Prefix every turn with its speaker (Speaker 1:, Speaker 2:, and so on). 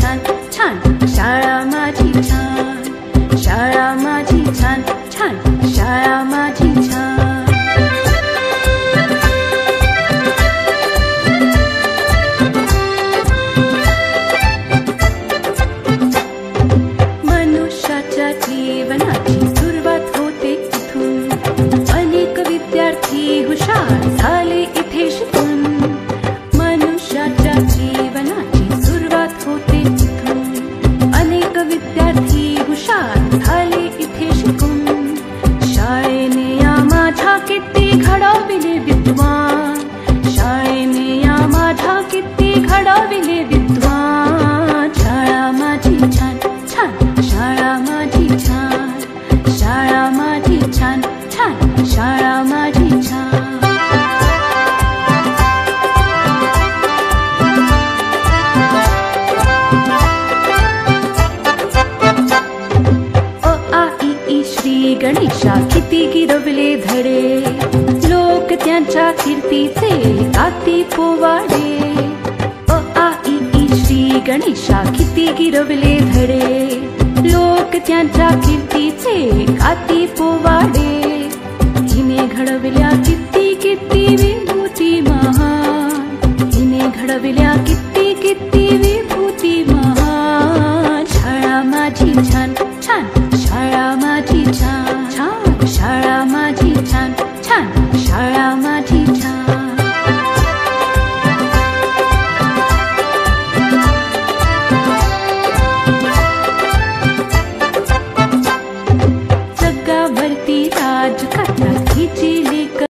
Speaker 1: छान छान शाळा माझी छान, शाळा माझी छान छान, शाळा माझी छान. मनुष्याच्या जीवनाची सुरुवात होते इथून, अनेक विद्यार्थी हुशार झाले इथे शिकून. मनुष्याच्या जीवनाची सुरुवात होते इथून, अनेक विद्यार्थी हुशार झाले इथे शिकून. शाळेने या माझ्या किती घडविले विद्वान, शाळेने या माझ्या किती घडविले विद्वान. शाळा माझी छान छान, शाळा माझी छान, शाळा माझी छान छान, शाळा माझी छान. श्री गणेशा किती गिरवले धडे, लोक त्यांच्या कीर्तीचे गाती पोवाडे. अ आ इ ई श्री गणेशा किती गिरवले धडे, लोक त्यांच्या कीर्तीचे गाती पोवाडे. हिने घडविल्या किती किती विभूती महान, हिने घडविल्या किती किती विभूती महान. शाळा माझी छान छान, शाळा माझी छान छान, शाळा माझी छान छान, शाळा माझी छान. जगावरती राज करतात हिची